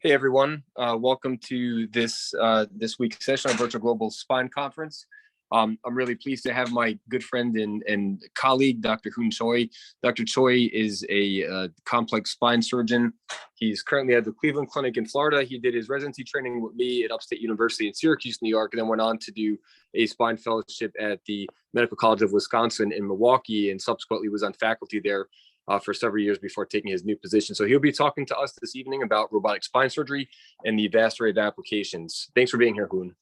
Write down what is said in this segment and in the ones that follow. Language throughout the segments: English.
Hey everyone, welcome to this week's session on Virtual Global Spine Conference. I'm really pleased to have my good friend and colleague, Dr. Hoon Choi. Dr. Choi is a complex spine surgeon. He's currently at the Cleveland Clinic in Florida. He did his residency training with me at Upstate University in Syracuse, New York, and then went on to do a spine fellowship at the Medical College of Wisconsin in Milwaukee, and subsequently was on faculty there for several years before taking his new position. So he'll be talking to us this evening about robotic spine surgery and the vast array of applications. Thanks for being here, Hoon.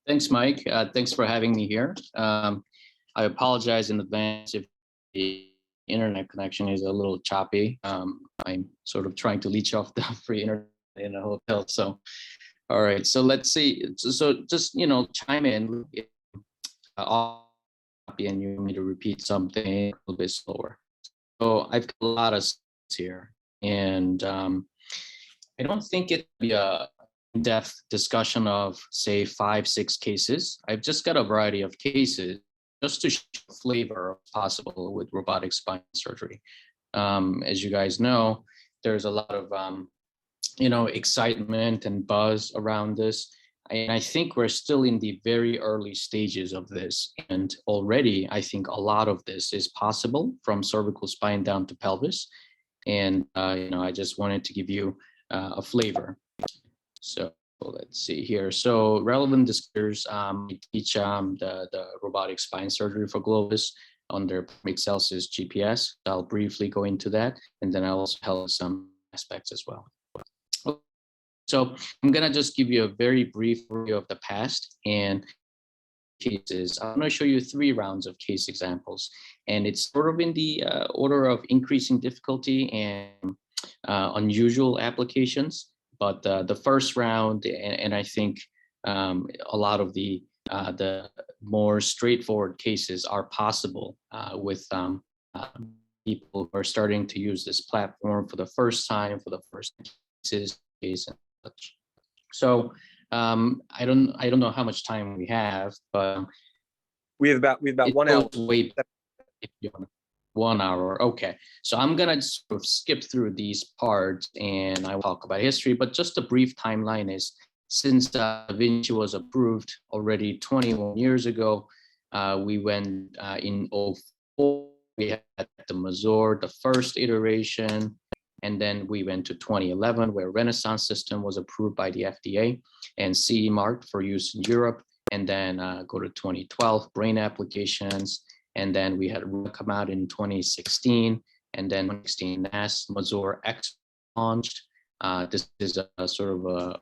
Thanks, Mike. Thanks for having me here. I apologize in advance if the internet connection is a little choppy. I'm sort of trying to leech off the free internet in a hotel. So, all right. So let's see. So just, chime in. And you want me to repeat something a little bit slower. So I've got a lot of here, and I don't think it'd be a in-depth discussion of, say, 5-6 cases. I've just got a variety of cases just to show flavor possible with robotic spine surgery. As you guys know, there's a lot of excitement and buzz around this. And I think we're still in the very early stages of this. And already, I think a lot of this is possible from cervical spine down to pelvis. And, I just wanted to give you a flavor. So let's see here. So relevant discussions, we teach the robotic spine surgery for Globus under Excelsis GPS. I'll briefly go into that. And then I'll also help some aspects as well. So I'm going to just give you a very brief review of the past and cases. I'm going to show you 3 rounds of case examples, and it's sort of in the order of increasing difficulty and unusual applications. But the first round, and I think a lot of the more straightforward cases are possible with people who are starting to use this platform for the first time, for the first cases. So I don't know how much time we have, but we have about 1 hour. 1 hour. Okay, so I'm gonna sort of skip through these parts and I will talk about history. But just a brief timeline is, since Da Vinci was approved already 21 years ago, we went in 2004. We had the Mazor, the first iteration. And then we went to 2011, where Renaissance system was approved by the FDA and CE marked for use in Europe. And then go to 2012, brain applications. And then we had come out in 2016. And then 2016, NAS Mazor X launched. This is a sort of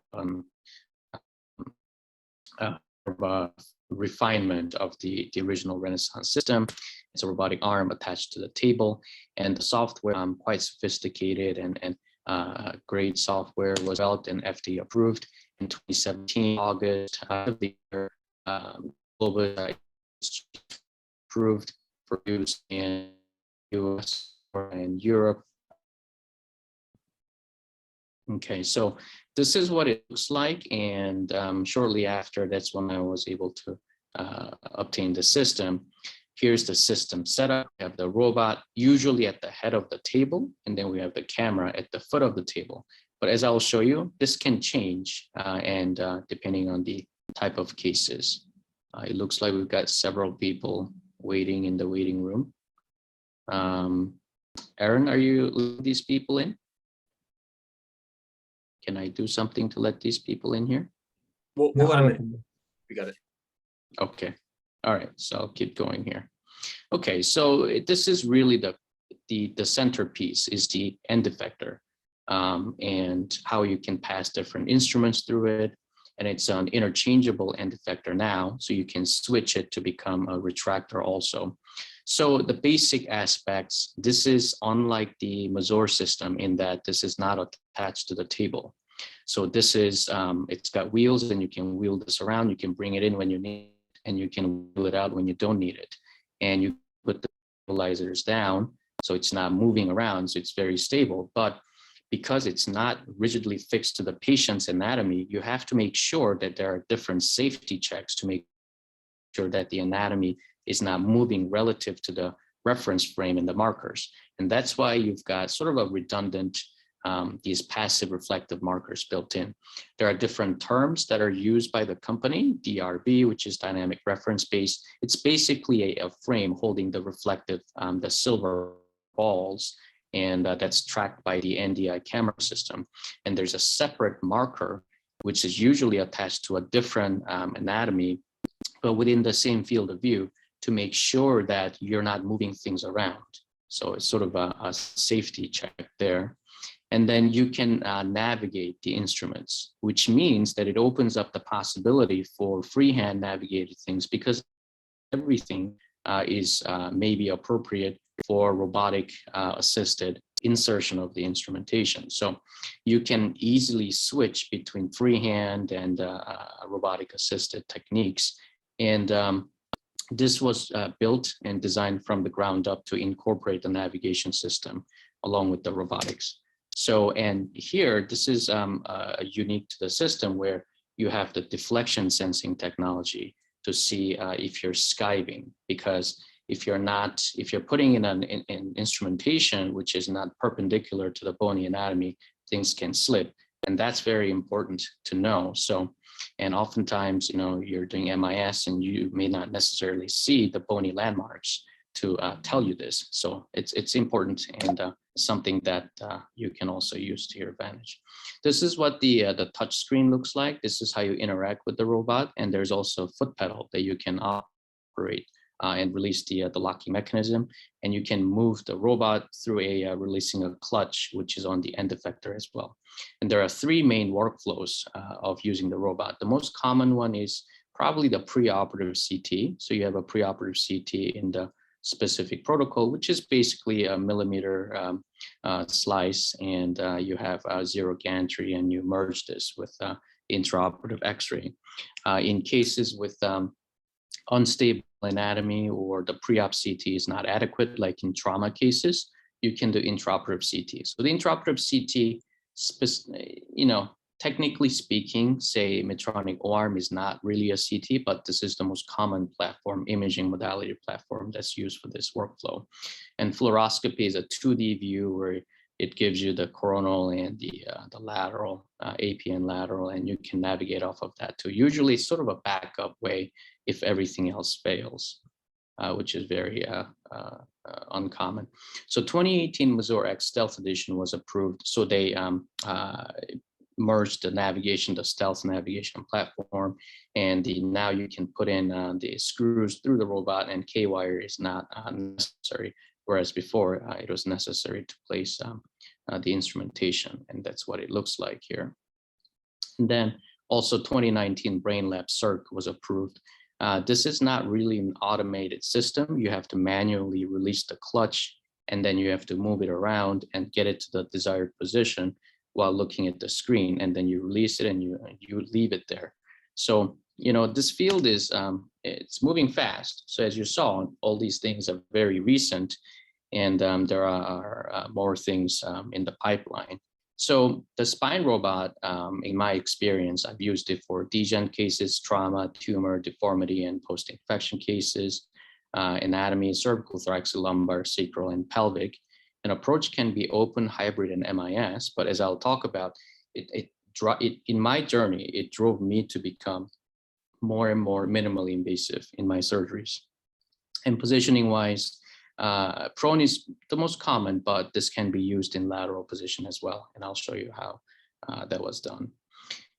a refinement of the original Renaissance system. It's a robotic arm attached to the table, and the software quite sophisticated and great software was developed and FDA approved in 2017 August of the year. Global approved for use in US and Europe. Okay, so this is what it looks like, and shortly after, that's when I was able to obtain the system. Here's the system setup. We have the robot usually at the head of the table, and then we have the camera at the foot of the table. But as I'll show you, this can change and depending on the type of cases. It looks like we've got several people waiting in the waiting room. Aaron, are you letting these people in? Can I do something to let these people in here? Well, we got it. Okay. All right, so I'll keep going here. Okay, so this is really the centerpiece is the End Effector and how you can pass different instruments through it. And it's an interchangeable End Effector now, so you can switch it to become a retractor also. So the basic aspects, this is unlike the Mazor system in that this is not attached to the table. So this is, it's got wheels and you can wheel this around, you can bring it in when you need it, and you can wheel it out when you don't need it. And you put the stabilizers down, so it's not moving around, so it's very stable. But because it's not rigidly fixed to the patient's anatomy, you have to make sure that there are different safety checks to make sure that the anatomy is not moving relative to the reference frame and the markers. And that's why you've got sort of a redundant these passive reflective markers built in. There are different terms that are used by the company, DRB, which is dynamic reference base. It's basically a frame holding the reflective, the silver balls, and that's tracked by the NDI camera system. And there's a separate marker, which is usually attached to a different anatomy, but within the same field of view, to make sure that you're not moving things around. So it's sort of a safety check there. And then you can navigate the instruments, which means that it opens up the possibility for freehand navigated things, because everything is maybe appropriate for robotic assisted insertion of the instrumentation. So you can easily switch between freehand and robotic assisted techniques. And this was built and designed from the ground up to incorporate the navigation system along with the robotics. So, and here, this is unique to the system where you have the deflection sensing technology to see if you're skiving, because if you're putting in an instrumentation which is not perpendicular to the bony anatomy, things can slip. And that's very important to know. So, and oftentimes, you're doing MIS and you may not necessarily see the bony landmarks to tell you this. So it's important and something that you can also use to your advantage. This is what the touch screen looks like. This is how you interact with the robot. And there's also a foot pedal that you can operate and release the locking mechanism. And you can move the robot through releasing a clutch, which is on the end effector as well. And there are three main workflows of using the robot. The most common one is probably the preoperative CT. So you have a preoperative CT in the specific protocol, which is basically a millimeter slice, and you have zero gantry, and you merge this with intraoperative X-ray. In cases with unstable anatomy or the pre-op CT is not adequate, like in trauma cases, you can do intraoperative CT. So the intraoperative CT, technically speaking, say Medtronic O-arm is not really a CT, but this is the most common platform, imaging modality platform that's used for this workflow. And fluoroscopy is a 2D view where it gives you the coronal and the lateral, AP and lateral, and you can navigate off of that too. Usually it's sort of a backup way if everything else fails, which is very uncommon. So 2018 Mazor X Stealth Edition was approved. So they merged the navigation, the stealth navigation platform, and now you can put in the screws through the robot, and K-wire is not necessary, whereas before it was necessary to place the instrumentation, and that's what it looks like here. And then also 2019 BrainLab Circ was approved. This is not really an automated system. You have to manually release the clutch, and then you have to move it around and get it to the desired position while looking at the screen, and then you release it and you leave it there. So, this field is, it's moving fast. So as you saw, all these things are very recent, and there are more things in the pipeline. So the spine robot, in my experience, I've used it for degen cases, trauma, tumor, deformity, and post-infection cases, anatomy, cervical, thoracic, lumbar, sacral, and pelvic. An approach can be open, hybrid, and MIS, but as I'll talk about, in my journey, it drove me to become more and more minimally invasive in my surgeries. And positioning-wise, prone is the most common, but this can be used in lateral position as well, and I'll show you how that was done.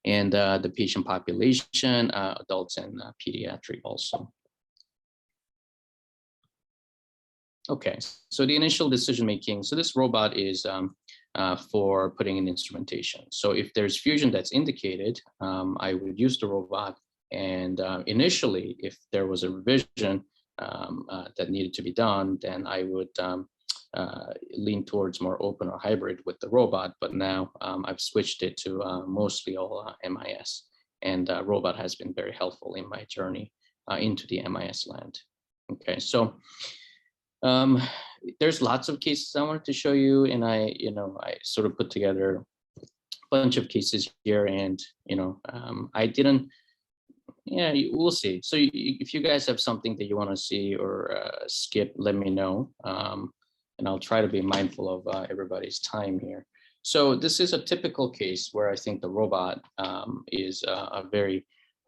And the patient population, adults and pediatric also. Okay, so the initial decision making. So this robot is for putting in instrumentation. So if there's fusion that's indicated, I would use the robot. And initially, if there was a revision that needed to be done, then I would lean towards more open or hybrid with the robot. But now I've switched it to mostly all MIS. And robot has been very helpful in my journey into the MIS land. Okay, so there's lots of cases I wanted to show you, and I sort of put together a bunch of cases here, and I didn't. Yeah, we'll see. So if you guys have something that you want to see or skip, let me know, and I'll try to be mindful of everybody's time here. So this is a typical case where I think the robot is a very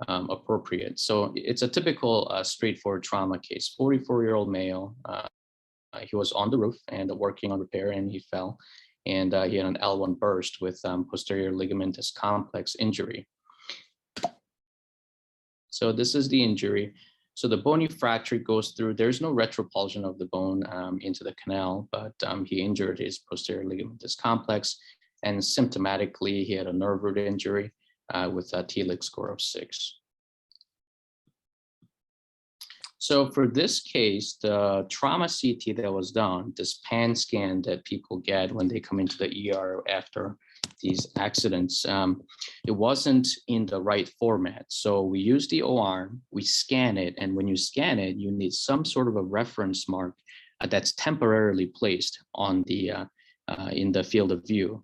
appropriate. So it's a typical straightforward trauma case. 44-year-old male. He was on the roof and working on repair, and he fell, and he had an L1 burst with posterior ligamentous complex injury. So this is the injury. So the bony fracture goes through. There's no retropulsion of the bone into the canal, but he injured his posterior ligamentous complex, and symptomatically he had a nerve root injury with a TLIC score of 6. So for this case, the trauma CT that was done, this pan scan that people get when they come into the ER after these accidents, it wasn't in the right format. So we use the O-arm, we scan it, and when you scan it, you need some sort of a reference mark that's temporarily placed on the in the field of view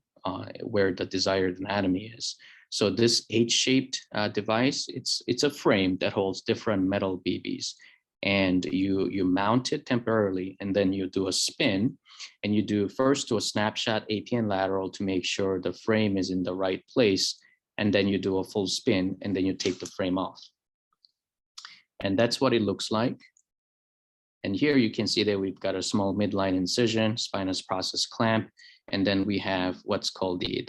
where the desired anatomy is. So this H-shaped device, it's a frame that holds different metal BBs. And you mount it temporarily, and then you do a spin, and you do first a snapshot APN lateral to make sure the frame is in the right place, and then you do a full spin, and then you take the frame off. And that's what it looks like. And here you can see that we've got a small midline incision, spinous process clamp, and then we have what's called the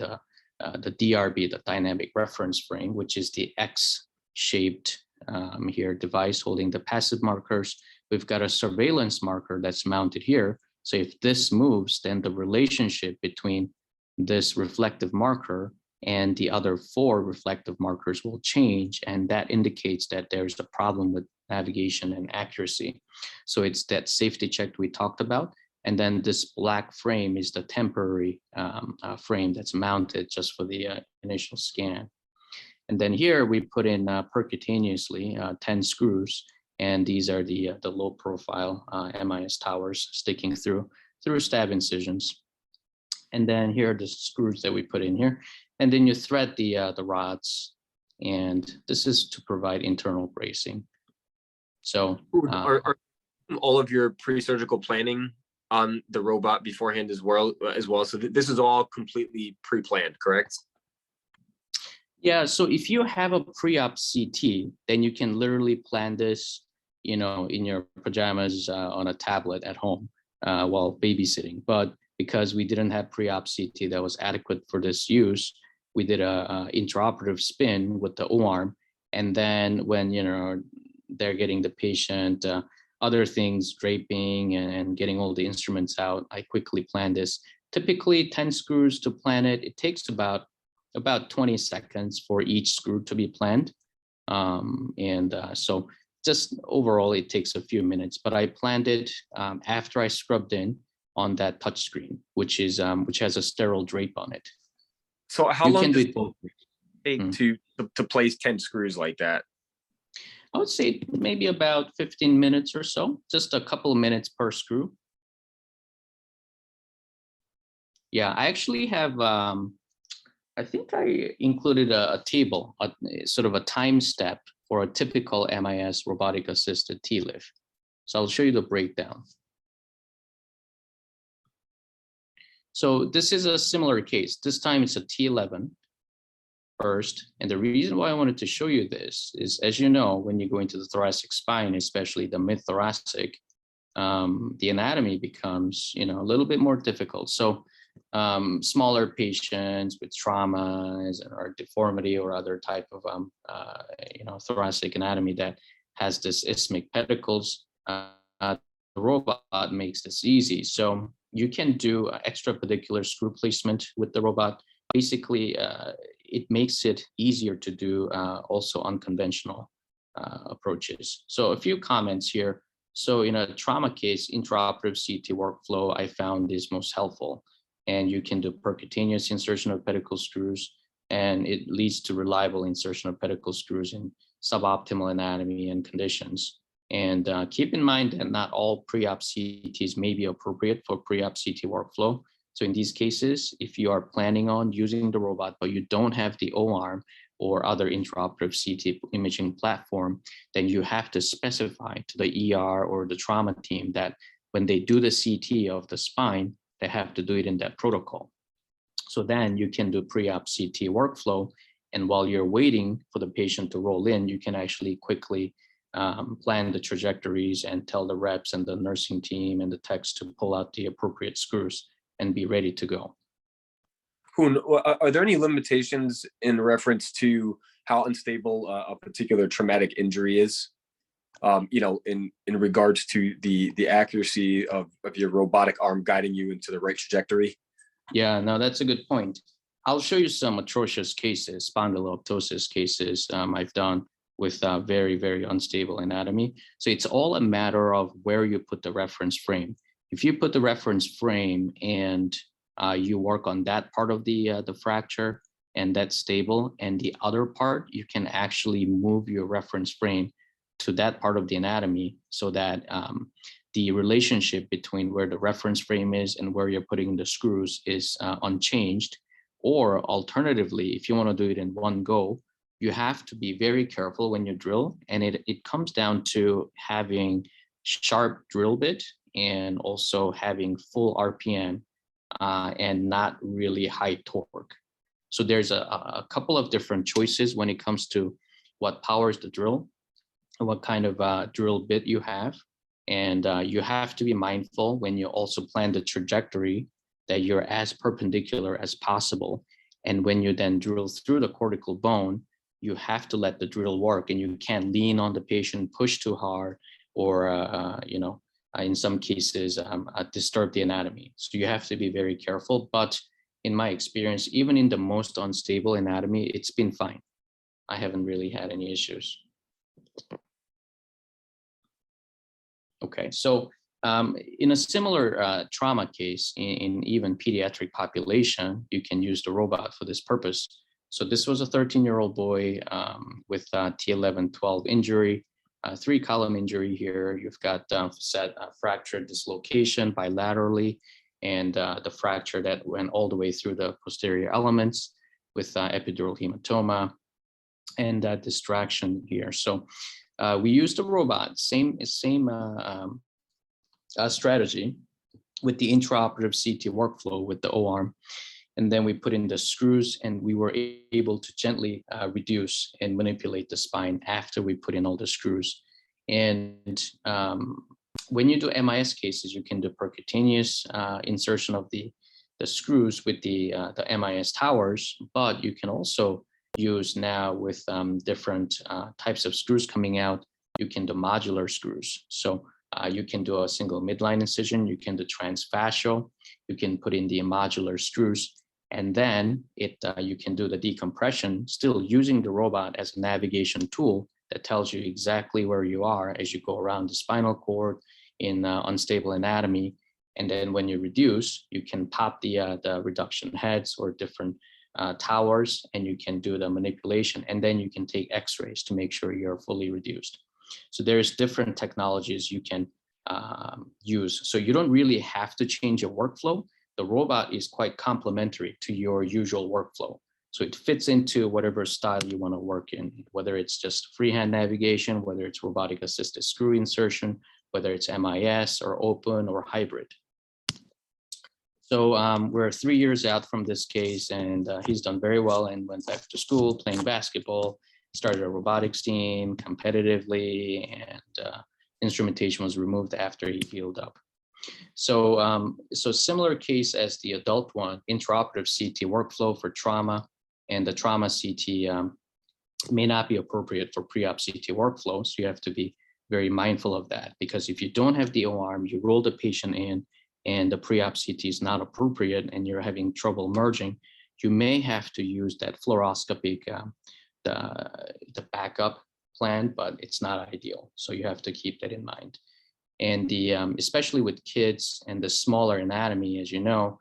DRB, the dynamic reference frame, which is the X-shaped here device holding the passive markers. We've got a surveillance marker that's mounted here. So if this moves, then the relationship between this reflective marker and the other 4 reflective markers will change, and that indicates that there's a problem with navigation and accuracy. So it's that safety check we talked about, and then this black frame is the temporary frame that's mounted just for the initial scan. And then here we put in percutaneously 10 screws, and these are the low profile MIS towers sticking through stab incisions. And then here are the screws that we put in here. And then you thread the rods, and this is to provide internal bracing. So are all of your pre-surgical planning on the robot beforehand as well? So this is all completely pre-planned, correct? Yeah, so if you have a pre-op CT, then you can literally plan this, you know, in your pajamas on a tablet at home while babysitting. But because we didn't have pre-op CT that was adequate for this use, we did a intraoperative spin with the O-arm. And then when, you know, they're getting the patient, other things, draping and getting all the instruments out, I quickly planned this. Typically 10 screws to plan it. It takes about 20 seconds for each screw to be planned. So just overall, it takes a few minutes, but I planned it after I scrubbed in on that touch screen, which has a sterile drape on it. So how long does it take to place 10 screws like that? I would say maybe about 15 minutes or so, just a couple of minutes per screw. Yeah, I actually have, I think I included a table, sort of a time step for a typical MIS robotic assisted T-lift. So I'll show you the breakdown. So this is a similar case. This time it's a T11 first. And the reason why I wanted to show you this is, as you know, when you go into the thoracic spine, especially the mid-thoracic, the anatomy becomes, you know, a little bit more difficult. So smaller patients with traumas or deformity or other type of, you know, thoracic anatomy that has this isthmic pedicles, the robot makes this easy. So you can do extrapedicular screw placement with the robot. Basically, it makes it easier to do also unconventional approaches. So a few comments here. So in a trauma case, intraoperative CT workflow, I found is most helpful. And you can do percutaneous insertion of pedicle screws, and it leads to reliable insertion of pedicle screws in suboptimal anatomy and conditions. And keep in mind that not all pre-op CTs may be appropriate for pre-op CT workflow. So in these cases, if you are planning on using the robot, but you don't have the O-arm or other intraoperative CT imaging platform, then you have to specify to the ER or the trauma team that when they do the CT of the spine, they have to do it in that protocol. So then you can do pre-op CT workflow. And while you're waiting for the patient to roll in, you can actually quickly plan the trajectories and tell the reps and the nursing team and the techs to pull out the appropriate screws and be ready to go. Hoon, are there any limitations in reference to how unstable a particular traumatic injury is? In regards to the accuracy of your robotic arm guiding you into the right trajectory? Yeah, no, that's a good point. I'll show you some atrocious cases, spondyloptosis cases I've done with very, very unstable anatomy. So it's all a matter of where you put the reference frame. If you put the reference frame and you work on that part of the fracture and that's stable, and the other part, you can actually move your reference frame to that part of the anatomy so that the relationship between where the reference frame is and where you're putting the screws is unchanged. Or alternatively, if you want to do it in one go, you have to be very careful when you drill. And it comes down to having sharp drill bit and also having full RPM and not really high torque. So there's a couple of different choices when it comes to what powers the drill, what kind of drill bit you have. And you have to be mindful when you also plan the trajectory that you're as perpendicular as possible. And when you then drill through the cortical bone, you have to let the drill work, and you can't lean on the patient, push too hard, or in some cases disturb the anatomy. So you have to be very careful. But in my experience, even in the most unstable anatomy, it's been fine. I haven't really had any issues. Okay, so in a similar trauma case, in even pediatric population, you can use the robot for this purpose. So this was a 13-year-old boy with T11-12 injury, 3-column injury here. You've got fractured dislocation bilaterally, and the fracture that went all the way through the posterior elements with epidural hematoma and distraction here. So we used a robot, same strategy with the intraoperative CT workflow with the O-arm. And then we put in the screws, and we were able to gently reduce and manipulate the spine after we put in all the screws. And when you do MIS cases, you can do percutaneous insertion of the screws with the MIS towers, but you can also use now with different types of screws coming out, you can do modular screws. So you can do a single midline incision, you can do transfascial, you can put in the modular screws, and then you can do the decompression, still using the robot as a navigation tool that tells you exactly where you are as you go around the spinal cord in unstable anatomy. And then when you reduce, you can pop the reduction heads or different towers, and you can do the manipulation, and then you can take x-rays to make sure you're fully reduced. So there's different technologies you can use. So you don't really have to change your workflow. The robot is quite complementary to your usual workflow. So it fits into whatever style you want to work in, whether it's just freehand navigation, whether it's robotic assisted screw insertion, whether it's MIS or open or hybrid. So we're 3 years out from this case, and he's done very well and went back to school playing basketball, started a robotics team competitively, and instrumentation was removed after he healed up. So, so similar case as the adult one, intraoperative CT workflow for trauma, and the trauma CT may not be appropriate for pre-op CT workflow. So you have to be very mindful of that, because if you don't have the O-arm, you roll the patient in, and the pre-op CT is not appropriate, and you're having trouble merging, you may have to use that fluoroscopic, the backup plan, but it's not ideal. So you have to keep that in mind. And the especially with kids and the smaller anatomy, as you know,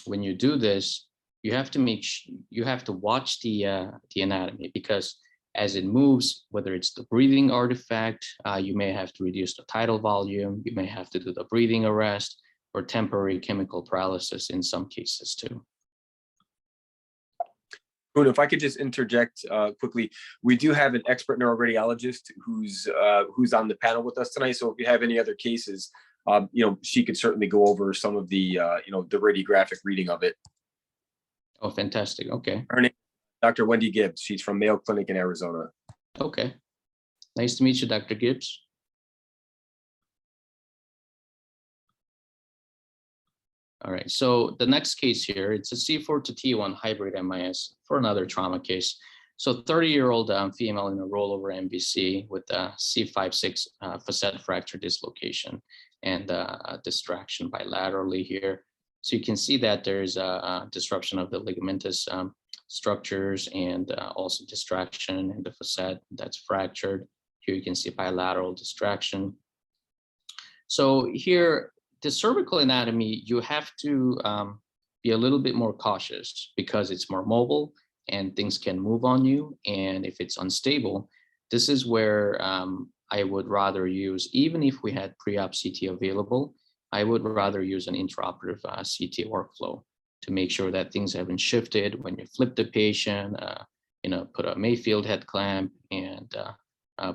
when you do this, you have to watch the anatomy, because as it moves, whether it's the breathing artifact, you may have to reduce the tidal volume, you may have to do the breathing arrest, or temporary chemical paralysis in some cases too. Hoon, if I could just interject quickly, we do have an expert neuroradiologist who's on the panel with us tonight. So if you have any other cases, she could certainly go over some of the the radiographic reading of it. Oh, fantastic. Okay. Her name is Dr. Wendy Gibbs. She's from Mayo Clinic in Arizona. Okay. Nice to meet you, Dr. Gibbs. All right, so the next case here, it's a C4 to T1 hybrid MIS for another trauma case. So 30-year-old female in a rollover MVC with a C5-6 facet fracture dislocation and a distraction bilaterally here. So you can see that there's a disruption of the ligamentous structures and also distraction in the facet that's fractured. Here you can see bilateral distraction. So here, the cervical anatomy, you have to be a little bit more cautious because it's more mobile and things can move on you. And if it's unstable, this is where I would rather use, even if we had pre-op CT available, I would rather use an intraoperative CT workflow to make sure that things haven't shifted when you flip the patient, put a Mayfield head clamp and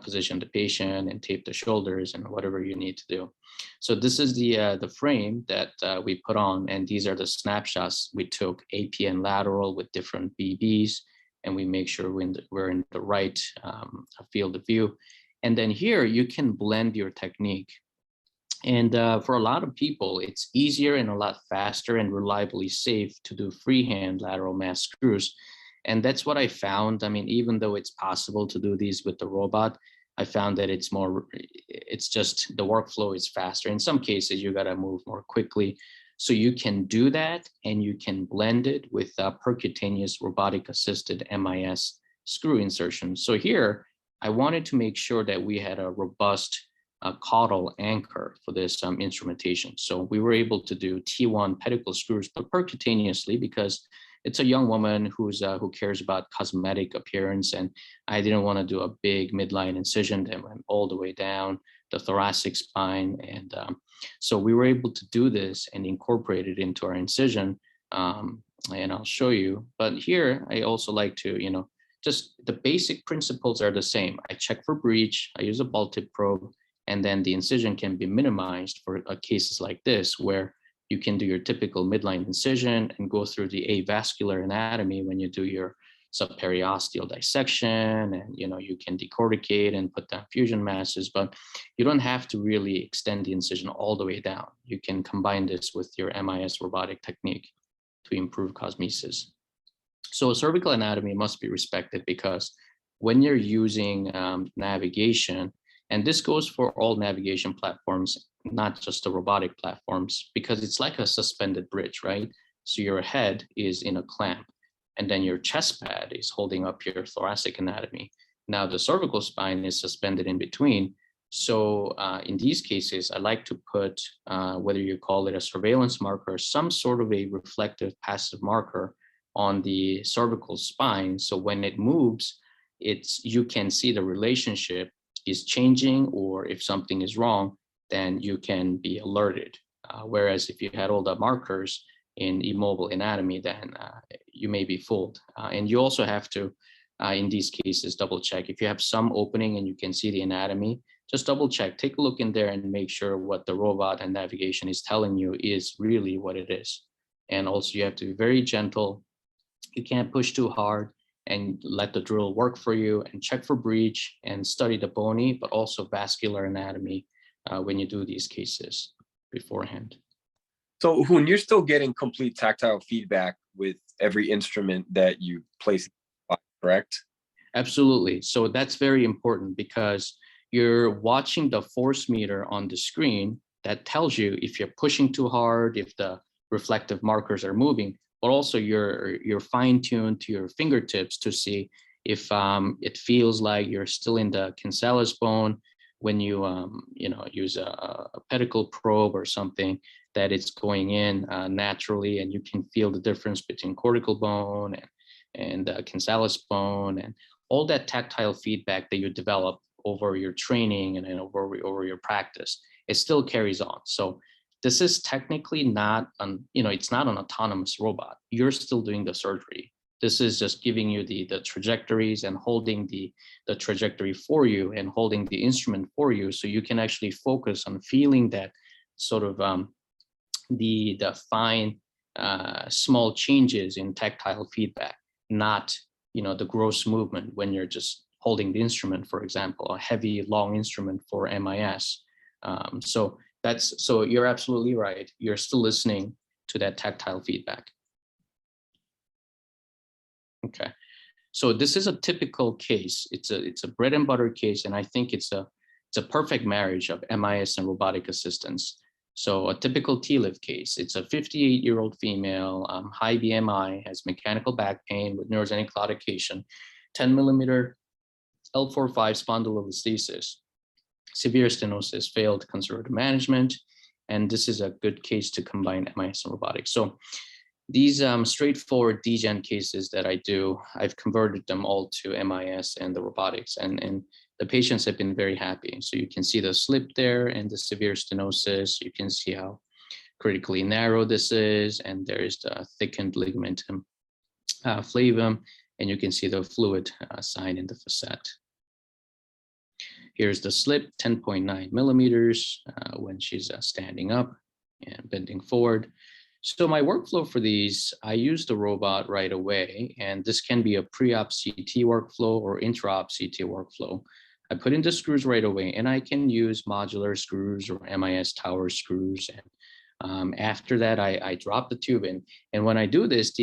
position the patient and tape the shoulders and whatever you need to do. So this is the frame that we put on, and these are the snapshots we took APN lateral with different BBs, and we make sure we're in the right field of view. And then here you can blend your technique. And for a lot of people, it's easier and a lot faster and reliably safe to do freehand lateral mass screws. And that's what I found. I mean, even though it's possible to do these with the robot, I found that it's just the workflow is faster. In some cases, you got to move more quickly. So you can do that and you can blend it with percutaneous robotic assisted MIS screw insertion. So here, I wanted to make sure that we had a robust caudal anchor for this instrumentation. So we were able to do T1 pedicle screws, but percutaneously because it's a young woman who cares about cosmetic appearance, and I didn't want to do a big midline incision that went all the way down the thoracic spine. And so we were able to do this and incorporate it into our incision, and I'll show you. But here, I also like to, just the basic principles are the same. I check for breach, I use a ball tip probe, and then the incision can be minimized for cases like this, where you can do your typical midline incision and go through the avascular anatomy when you do your subperiosteal dissection, and you can decorticate and put down fusion masses, but you don't have to really extend the incision all the way down. You can combine this with your MIS robotic technique to improve cosmesis. So cervical anatomy must be respected because when you're using navigation, and this goes for all navigation platforms, not just the robotic platforms, because it's like a suspended bridge, right? So your head is in a clamp, and then your chest pad is holding up your thoracic anatomy. Now the cervical spine is suspended in between. So in these cases, I like to put, whether you call it a surveillance marker or some sort of a reflective passive marker on the cervical spine. So when it moves, you can see the relationship is changing, or if something is wrong, then you can be alerted. Whereas if you had all the markers in immobile anatomy, then you may be fooled. And you also have to, in these cases, double check. If you have some opening and you can see the anatomy, just double check, take a look in there and make sure what the robot and navigation is telling you is really what it is. And also you have to be very gentle. You can't push too hard, and let the drill work for you, and check for breach and study the bony, but also vascular anatomy when you do these cases beforehand. So Hoon, you're still getting complete tactile feedback with every instrument that you place, correct? Absolutely. So that's very important because you're watching the force meter on the screen that tells you if you're pushing too hard, if the reflective markers are moving, but also you're fine-tuned to your fingertips to see if it feels like you're still in the cancellous bone when you use a pedicle probe or something, that it's going in naturally, and you can feel the difference between cortical bone and cancellous bone, and all that tactile feedback that you develop over your training and over your practice, it still carries on. So this is technically not it's not an autonomous robot. You're still doing the surgery. This is just giving you the trajectories and holding the trajectory for you and holding the instrument for you, so you can actually focus on feeling that sort of the fine small changes in tactile feedback, not the gross movement when you're just holding the instrument, for example, a heavy long instrument for MIS. So you're absolutely right. You're still listening to that tactile feedback. Okay, so this is a typical case. It's a bread and butter case, and I think it's a perfect marriage of MIS and robotic assistance. So a typical TLIF case, it's a 58-year-old female, high BMI, has mechanical back pain with neurogenic claudication, 10 millimeter L4-5 spondylolisthesis, severe stenosis, failed conservative management, and this is a good case to combine MIS and robotics. So these straightforward degen cases that I do, I've converted them all to MIS and the robotics, and the patients have been very happy. So you can see the slip there and the severe stenosis. You can see how critically narrow this is, and there is the thickened ligamentum flavum, and you can see the fluid sign in the facet. Here's the slip, 10.9 millimeters when she's standing up and bending forward. So my workflow for these, I use the robot right away, and this can be a pre-op CT workflow or intra-op CT workflow. I put in the screws right away, and I can use modular screws or MIS tower screws. And after that, I drop the tube in. And when I do this,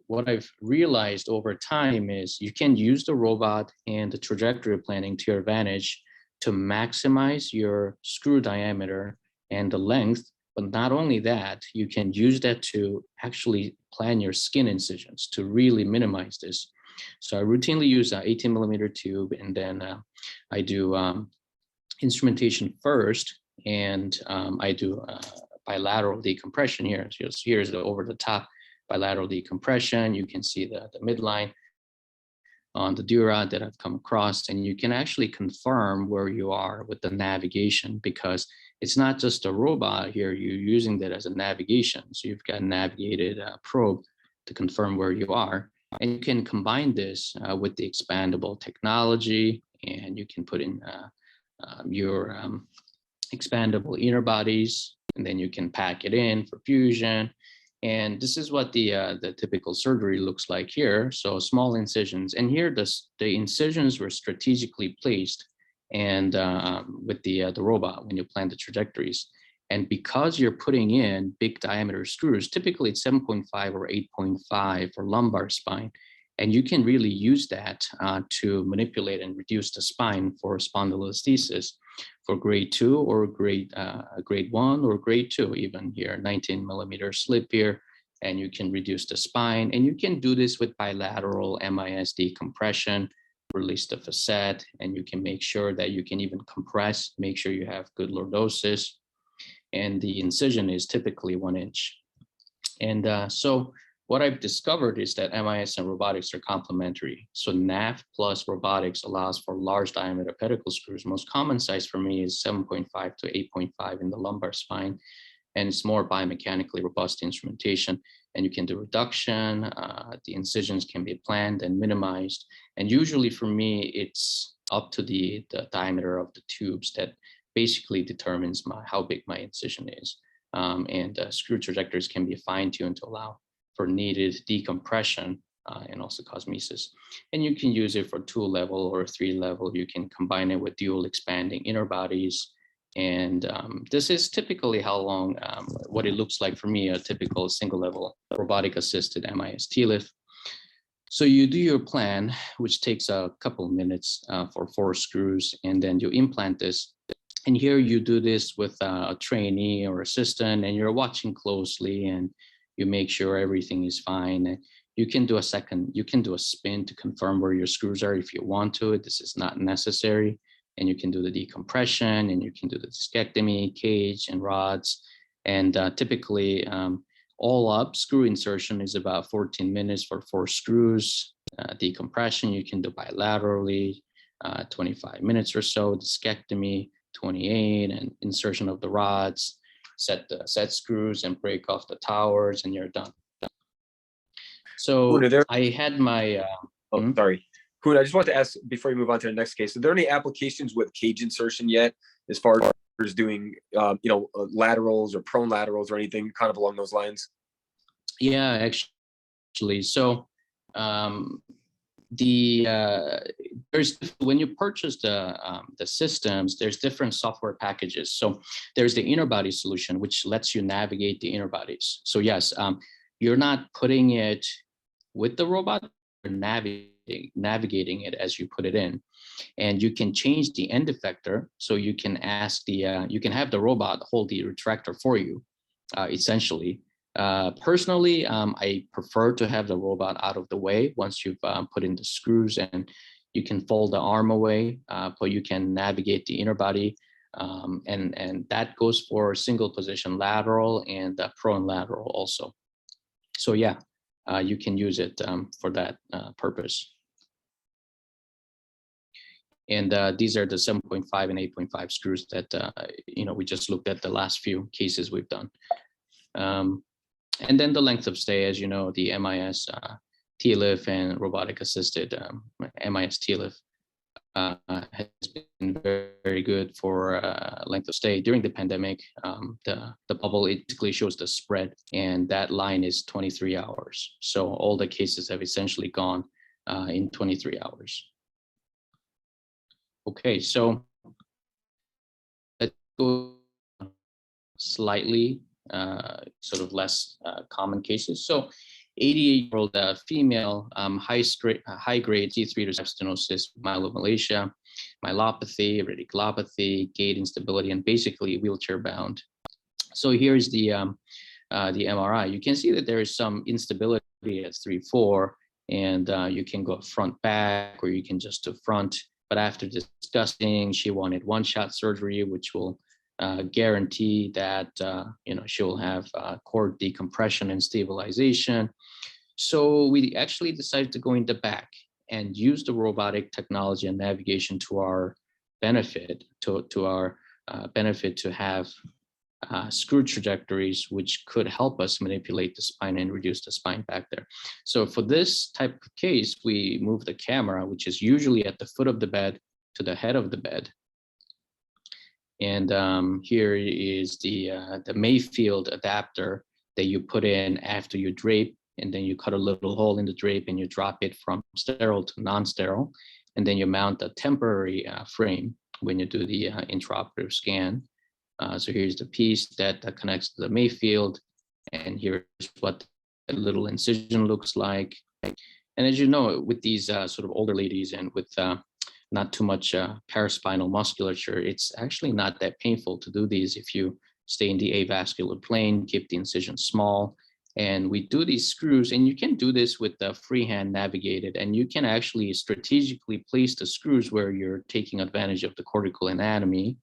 what I've realized over time is you can use the robot and the trajectory planning to your advantage to maximize your screw diameter and the length. But not only that, you can use that to actually plan your skin incisions to really minimize this. So I routinely use an 18 millimeter tube, and then I do instrumentation first, and I do bilateral decompression here. So here's the over the top bilateral decompression. You can see the midline on the dura that I've come across, and you can actually confirm where you are with the navigation, because it's not just a robot here, you're using that as a navigation. So you've got a navigated probe to confirm where you are. And you can combine this with the expandable technology, and you can put in your expandable inner bodies, and then you can pack it in for fusion. And this is what the typical surgery looks like here. So small incisions, and here the incisions were strategically placed and with the robot when you plan the trajectories. And because you're putting in big diameter screws, typically it's 7.5 or 8.5 for lumbar spine, and you can really use that to manipulate and reduce the spine for spondylolisthesis for grade 2 or grade 1 or grade 2, even here, 19 millimeter slip here, and you can reduce the spine. And you can do this with bilateral MIS decompression, release the facet, and you can make sure that you can even compress, make sure you have good lordosis. And the incision is typically 1 inch. And so what I've discovered is that MIS and robotics are complementary. So NAV plus robotics allows for large diameter pedicle screws. Most common size for me is 7.5 to 8.5 in the lumbar spine. And it's more biomechanically robust instrumentation. And you can do reduction. The incisions can be planned and minimized. And usually for me, it's up to the diameter of the tubes that basically determines how big my incision is. And screw trajectories can be fine-tuned to allow for needed decompression and also cosmesis. And you can use it for 2-level or 3-level. You can combine it with dual expanding inner bodies. And this is typically how long, what it looks like for me, a typical single-level robotic-assisted MIS TLIF. So you do your plan, which takes a couple minutes for 4 screws, and then you implant this. And here you do this with a trainee or assistant, and you're watching closely, and you make sure everything is fine. And you can do a spin to confirm where your screws are if you want to. This is not necessary. And you can do the decompression, and you can do the discectomy, cage, and rods. And typically, all up, screw insertion is about 14 minutes for 4 screws. Decompression, you can do bilaterally, 25 minutes or so. Discectomy, 28, and insertion of the rods, set screws and break off the towers, and you're done. So I had my sorry, Hoon, I just want to ask before you move on to the next case, are there any applications with cage insertion yet as far as doing laterals or prone laterals or anything kind of along those lines? Yeah, actually. So there's when you purchase the systems, there's different software packages. So there's the inner body solution, which lets you navigate the inner bodies. So yes, you're not putting it with the robot, you're navigating it as you put it in. And you can change the end effector. So you can ask you can have the robot hold the retractor for you, essentially. Personally, I prefer to have the robot out of the way once you've put in the screws, and you can fold the arm away, but you can navigate the inner body. And that goes for single position lateral and prone lateral also. So yeah, you can use it for that purpose. And these are the 7.5 and 8.5 screws that we just looked at the last few cases we've done. And then the length of stay, as you know, the MIS TLIF and robotic assisted MIS TLIF has been very, very good for length of stay. During the pandemic, the bubble, it basically shows the spread, and that line is 23 hours. So all the cases have essentially gone in 23 hours. Okay, so let's go slightly sort of less common cases. So 88-year-old female, high-grade T3 to stenosis, myelomalacia, myelopathy, radiculopathy, gait instability, and basically wheelchair-bound. So here's the MRI. You can see that there is some instability at 3-4, and you can go front back, or you can just do front. But after discussing, she wanted one-shot surgery, which will guarantee that she'll have core decompression and stabilization. So we actually decided to go in the back and use the robotic technology and navigation to our benefit, to have screw trajectories, which could help us manipulate the spine and reduce the spine back there. So for this type of case, we move the camera, which is usually at the foot of the bed, to the head of the bed. And here is the Mayfield adapter that you put in after you drape, and then you cut a little hole in the drape and you drop it from sterile to non-sterile. And then you mount a temporary frame when you do the intraoperative scan. So here's the piece that connects to the Mayfield, and here's what a little incision looks like. And as you know, with these sort of older ladies and with not too much paraspinal musculature, it's actually not that painful to do these if you stay in the avascular plane, keep the incision small. And we do these screws, and you can do this with the freehand navigated, and you can actually strategically place the screws where you're taking advantage of the cortical anatomy.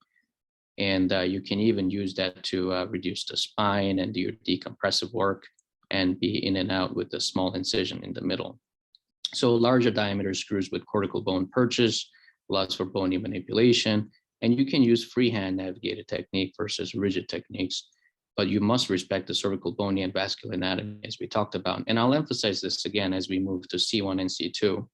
And you can even use that to reduce the spine and do your decompressive work and be in and out with the small incision in the middle. So larger diameter screws with cortical bone purchase allows for bony manipulation, and you can use freehand navigated technique versus rigid techniques, but you must respect the cervical bony and vascular anatomy as we talked about. And I'll emphasize this again as we move to C1 and C2.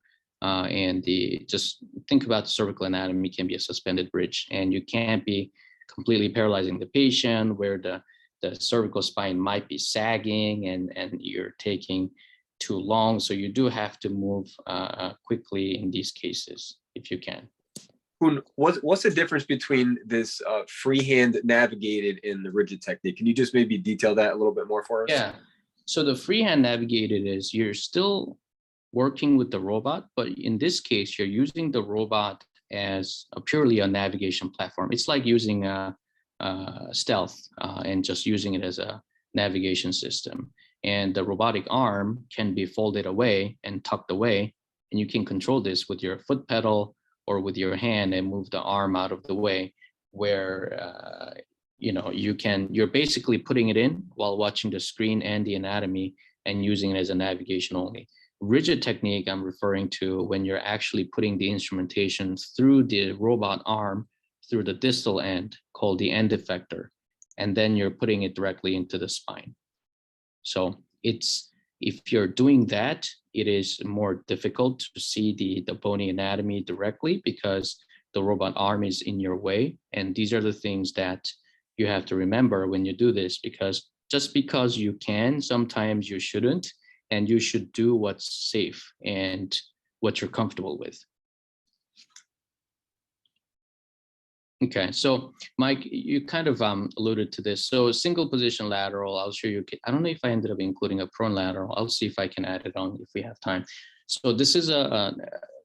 Just think about the cervical anatomy can be a suspended bridge, and you can't be completely paralyzing the patient where the cervical spine might be sagging and you're taking too long. So you do have to move quickly in these cases if you can. Hoon, what's the difference between this freehand navigated and the rigid technique? Can you just maybe detail that a little bit more for us? Yeah. So the freehand navigated is you're still working with the robot, but in this case, you're using the robot as purely a navigation platform. It's like using a Stealth and just using it as a navigation system. And the robotic arm can be folded away and tucked away, and you can control this with your foot pedal or with your hand and move the arm out of the way, where you're basically putting it in while watching the screen and the anatomy and using it as a navigation only. Rigid technique I'm referring to when you're actually putting the instrumentation through the robot arm through the distal end, called the end effector, and then you're putting it directly into the spine. So if you're doing that, it is more difficult to see the bony anatomy directly because the robot arm is in your way. And these are the things that you have to remember when you do this, because just because you can, sometimes you shouldn't, and you should do what's safe and what you're comfortable with. Okay, so Mike, you kind of alluded to this. So single position lateral, I'll show you. I don't know if I ended up including a prone lateral. I'll see if I can add it on if we have time. So this is a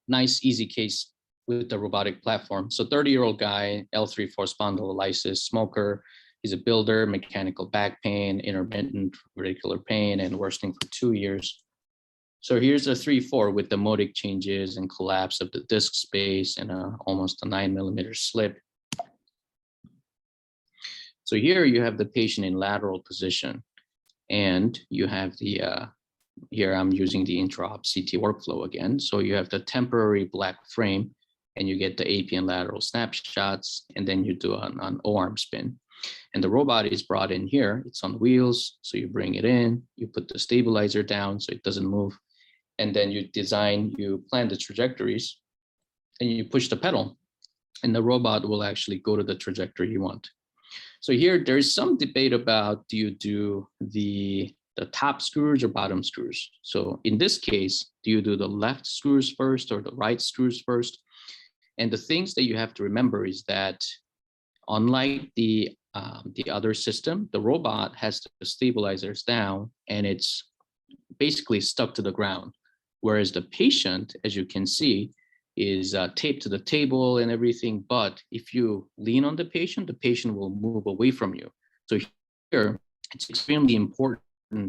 nice, easy case with the robotic platform. So 30-year-old guy, L3-4 spondylolysis, smoker. He's a builder, mechanical back pain, intermittent radicular pain, and worsening for 2 years. So here's a 3-4 with the modic changes and collapse of the disc space and almost a 9mm slip. So here you have the patient in lateral position, and you have the, here I'm using the Intraop CT workflow again. So you have the temporary black frame, and you get the AP and lateral snapshots, and then you do an O-arm spin. And the robot is brought in here, it's on wheels. So you bring it in, you put the stabilizer down so it doesn't move. And then you plan the trajectories, and you push the pedal, and the robot will actually go to the trajectory you want. So here, there's some debate about, do you do the top screws or bottom screws? So in this case, do you do the left screws first or the right screws first? And the things that you have to remember is that unlike the other system, the robot has the stabilizers down and it's basically stuck to the ground. Whereas the patient, as you can see, is taped to the table and everything. But if you lean on the patient will move away from you. So here, it's extremely important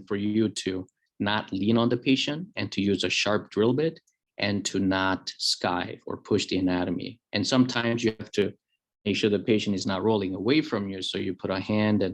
for you to not lean on the patient and to use a sharp drill bit and to not skive or push the anatomy. And sometimes you have to make sure the patient is not rolling away from you. So you put a hand that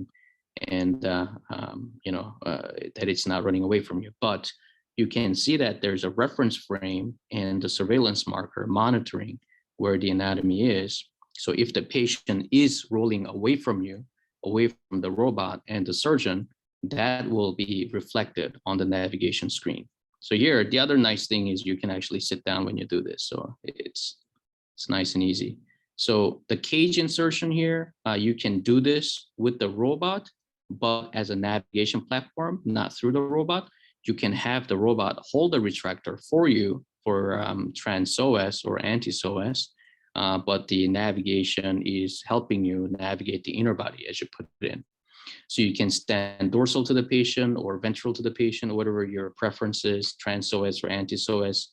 it's not running away from you. But you can see that there's a reference frame and the surveillance marker monitoring where the anatomy is. So if the patient is rolling away from you, away from the robot and the surgeon, that will be reflected on the navigation screen. So here, the other nice thing is you can actually sit down when you do this. So it's nice and easy. So the cage insertion here, you can do this with the robot, but as a navigation platform, not through the robot. You can have the robot hold the retractor for you for trans-psoas or anti-psoas, but the navigation is helping you navigate the inner body as you put it in. So you can stand dorsal to the patient or ventral to the patient, whatever your preference is, trans-psoas or anti-psoas.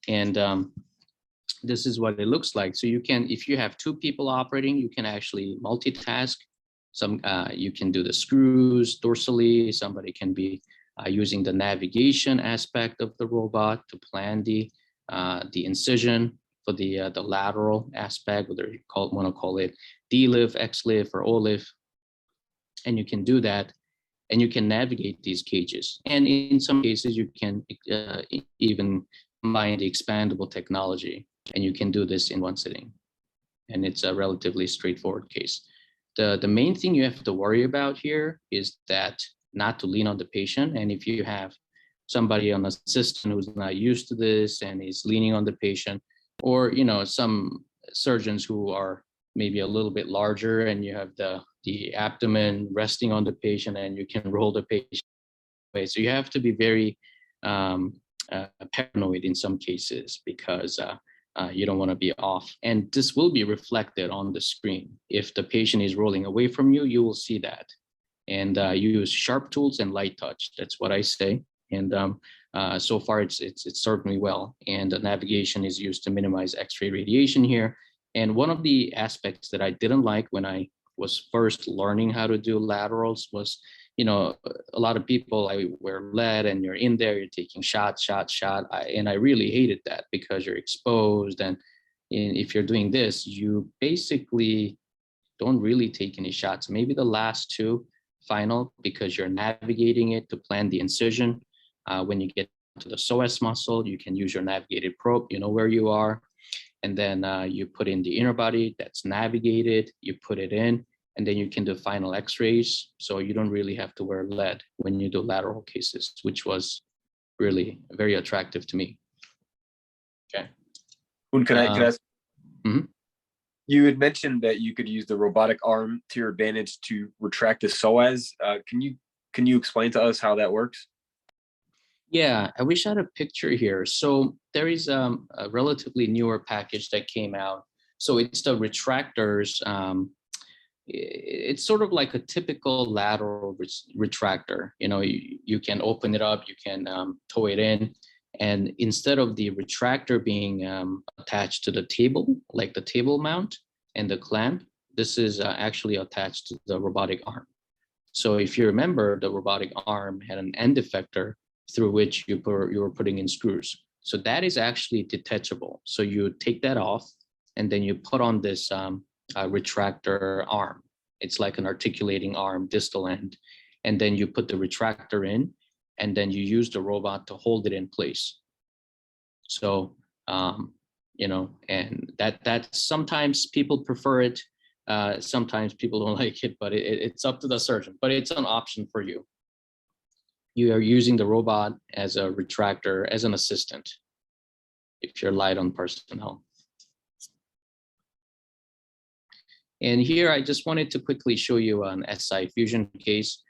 And this is what it looks like. So you can, if you have 2 people operating, you can actually multitask. You can do the screws dorsally. Somebody can be using the navigation aspect of the robot to plan the incision for the lateral aspect, whether you want to call it D-lift, X-lift, or O-lift. And you can do that, and you can navigate these cages. And in some cases, you can even combine the expandable technology, and you can do this in one sitting. And it's a relatively straightforward case. The main thing you have to worry about here is that not to lean on the patient. And if you have somebody on a system who's not used to this and is leaning on the patient, or some surgeons who are maybe a little bit larger and you have the abdomen resting on the patient and you can roll the patient away. So you have to be very paranoid in some cases because you don't want to be off. And this will be reflected on the screen. If the patient is rolling away from you, you will see that. And use sharp tools and light touch. That's what I say. And so far, it's served me well. And the navigation is used to minimize X-ray radiation here. And one of the aspects that I didn't like when I was first learning how to do laterals was, a lot of people, I wear lead and you're in there, you're taking shot. And I really hated that because you're exposed. And if you're doing this, you basically don't really take any shots. Maybe the last 2 final, because you're navigating it to plan the incision. When you get to the psoas muscle, you can use your navigated probe, you know where you are. And then you put in the inner body that's navigated, you put it in, and then you can do final x-rays. So you don't really have to wear lead when you do lateral cases, which was really very attractive to me. Okay. Hoon, can I ask? Mm-hmm. You had mentioned that you could use the robotic arm to your advantage to retract the psoas. Can you Can you explain to us how that works? Yeah, I wish I had a picture here. So there is a relatively newer package that came out. So it's the retractors. It's sort of like a typical lateral retractor. You know, you can open it up, you can tow it in, and instead of the retractor being attached to the table, like the table mount and the clamp, this is actually attached to the robotic arm. So if you remember, the robotic arm had an end effector through which you were putting in screws. So that is actually detachable. So you take that off, and then you put on this retractor arm. It's like an articulating arm, distal end. And then you put the retractor in, and then you use the robot to hold it in place. So, you know, and that sometimes people prefer it. Sometimes people don't like it, but it's up to the surgeon, but it's an option for you. You are using the robot as a retractor, as an assistant, if you're light on personnel. And here, I just wanted to quickly show you an SI fusion case.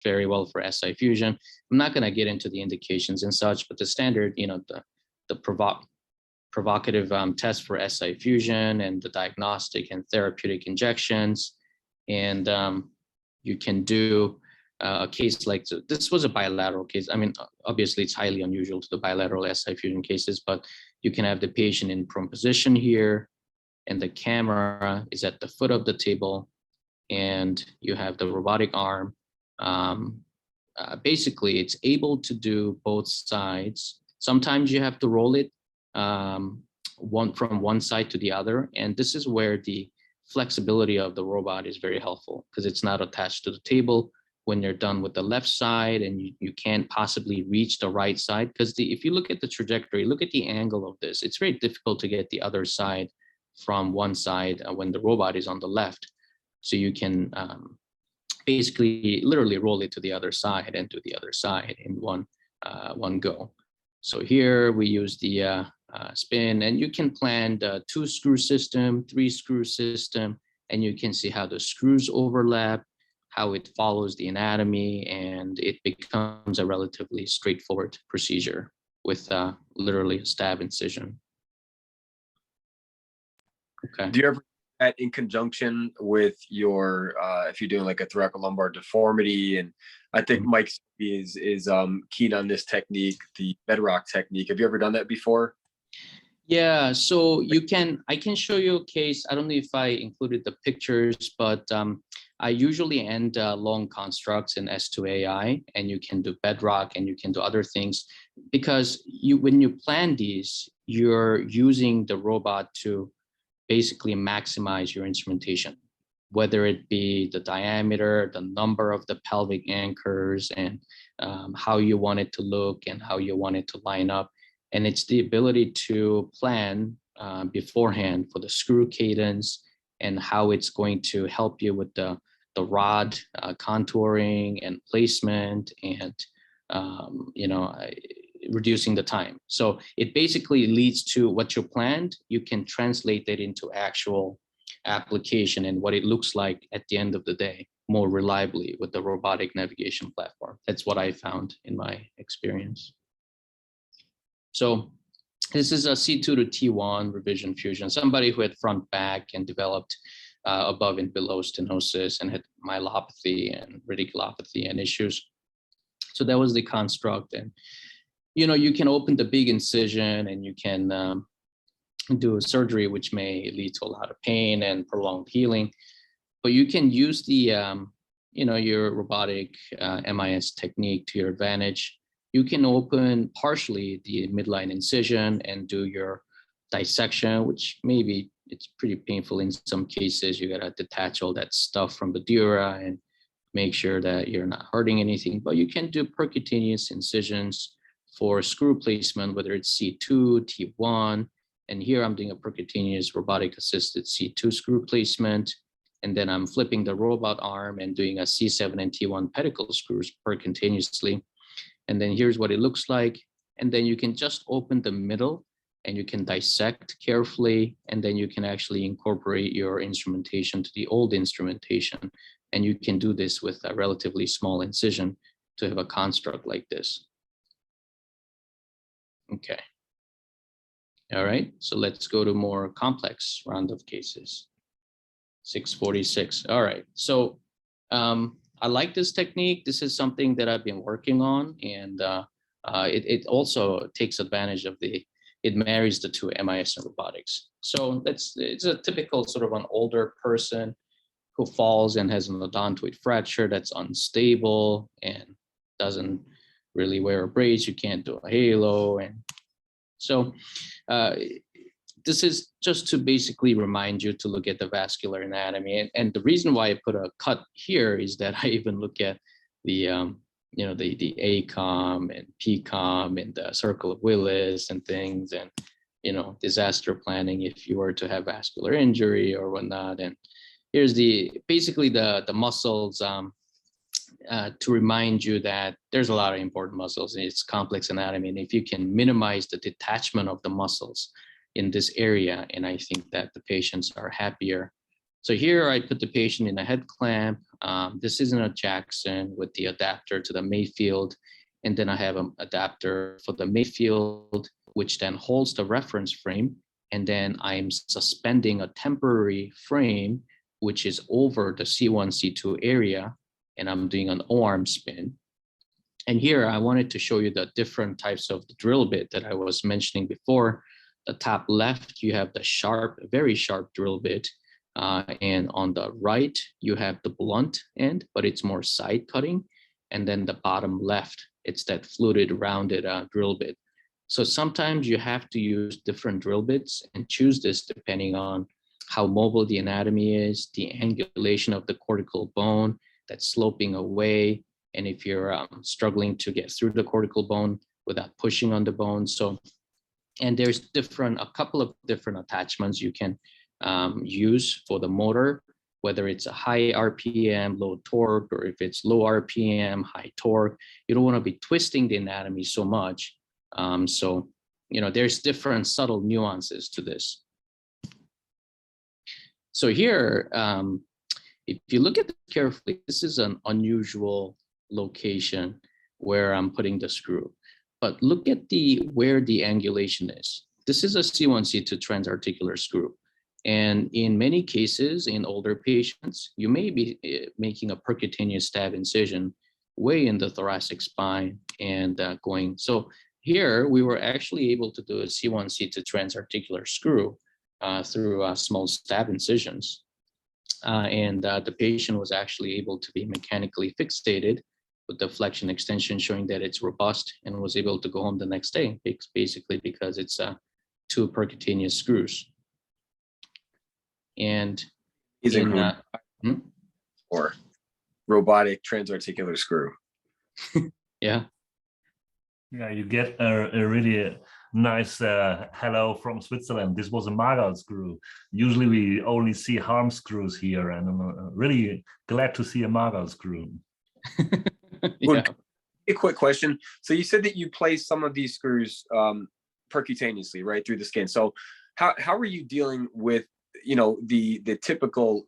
Very well for SI fusion. I'm not going to get into the indications and such, but the standard, you know, the provocative test for SI fusion and the diagnostic and therapeutic injections. And you can do a case like this was a bilateral case. I mean, obviously it's highly unusual to the bilateral SI fusion cases, but you can have the patient in prone position here, and the camera is at the foot of the table, and you have the robotic arm. Basically, it's able to do both sides. Sometimes you have to roll it from one side to the other, and this is where the flexibility of the robot is very helpful, because it's not attached to the table when you're done with the left side, and you can't possibly reach the right side, because if you look at the trajectory, look at the angle of this, it's very difficult to get the other side from one side when the robot is on the left. So you can basically literally roll it to the other side and to the other side in one go. So here we use the spin, and you can plan the 2-screw system, 3-screw system, and you can see how the screws overlap, how it follows the anatomy, and it becomes a relatively straightforward procedure with literally a stab incision. Okay. Do you ever do that in conjunction with your if you're doing like a thoracolumbar deformity? And I think Mike is keen on this technique, the bedrock technique. Have you ever done that before? Yeah, so I can show you a case. I don't know if I included the pictures, but I usually end long constructs in S2AI, and you can do bedrock and you can do other things, because when you plan these, you're using the robot to basically maximize your instrumentation, whether it be the diameter, the number of the pelvic anchors, and how you want it to look and how you want it to line up. And it's the ability to plan beforehand for the screw cadence and how it's going to help you with the rod contouring and placement, and reducing the time. So it basically leads to what you planned. You can translate that into actual application and what it looks like at the end of the day more reliably with the robotic navigation platform. That's what I found in my experience. So this is a C2 to T1 revision fusion, somebody who had front back and developed above and below stenosis and had myelopathy and radiculopathy and issues. So that was the construct. And, you can open the big incision, and you can do a surgery, which may lead to a lot of pain and prolonged healing. But you can use the, your robotic MIS technique to your advantage. You can open partially the midline incision and do your dissection, which maybe it's pretty painful in some cases. You gotta detach all that stuff from the dura and make sure that you're not hurting anything. But you can do percutaneous incisions for screw placement, whether it's C2, T1, and here I'm doing a percutaneous robotic assisted C2 screw placement. And then I'm flipping the robot arm and doing a C7 and T1 pedicle screws percutaneously. And then here's what it looks like. And then you can just open the middle and you can dissect carefully, and then you can actually incorporate your instrumentation to the old instrumentation. And you can do this with a relatively small incision to have a construct like this. Okay. All right, so let's go to more complex round of cases. 646. All right, so I like this technique. This is something that I've been working on, and it also takes advantage of it marries the two, MIS and robotics. So it's a typical sort of an older person who falls and has an odontoid fracture that's unstable and doesn't really wear a brace. You can't do a halo. And so this is just to basically remind you to look at the vascular anatomy. And the reason why I put a cut here is that I even look at the the ACOM and PCOM and the Circle of Willis and things, and disaster planning if you were to have vascular injury or whatnot. And here's basically the muscles to remind you that there's a lot of important muscles in its complex anatomy, and if you can minimize the detachment of the muscles in this area, and I think that the patients are happier. So here I put the patient in a head clamp. This isn't a Jackson with the adapter to the Mayfield. And then I have an adapter for the Mayfield, which then holds the reference frame. And then I'm suspending a temporary frame, which is over the C1, C2 area. And I'm doing an O-arm spin. And here I wanted to show you the different types of the drill bit that I was mentioning before. The top left, you have the sharp, very sharp drill bit. And on the right, you have the blunt end, but it's more side cutting. And then the bottom left, it's that fluted, rounded drill bit. So sometimes you have to use different drill bits and choose this depending on how mobile the anatomy is, the angulation of the cortical bone that's sloping away, and if you're struggling to get through the cortical bone without pushing on the bone. So, and there's a couple of different attachments you can use for the motor, whether it's a high RPM, low torque, or if it's low RPM, high torque. You don't want to be twisting the anatomy so much. So, there's different subtle nuances to this. So here, if you look at it carefully, this is an unusual location where I'm putting the screw. But look at where the angulation is. This is a C1, C2 transarticular screw. And in many cases, in older patients, you may be making a percutaneous stab incision way in the thoracic spine and going. So here, we were actually able to do a C1, C2 transarticular screw through small stab incisions. And the patient was actually able to be mechanically fixated with the flexion extension showing that it's robust, and was able to go home the next day, basically because it's 2 percutaneous screws. And or robotic transarticular screw. Yeah. Yeah, you get a really nice hello from Switzerland. This was a Margall screw. Usually we only see harm screws here, and I'm really glad to see a Margall screw. Yeah. A quick question. So you said that you place some of these screws percutaneously, right, through the skin. So how are you dealing with the typical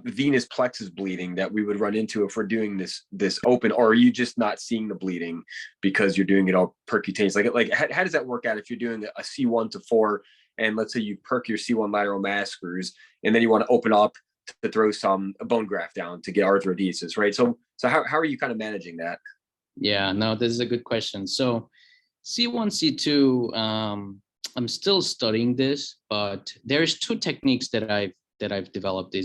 venous plexus bleeding that we would run into if we're doing this open, or are you just not seeing the bleeding because you're doing it all percutaneous? Like how does that work out if you're doing a C1 to 4, and let's say you perk your C1 lateral mass screws, and then you want to open up to throw some bone graft down to get arthrodesis, right? So how are you kind of managing that? Yeah, no, this is a good question. So C1, C2, I'm still studying this, but there's 2 techniques that I've developed.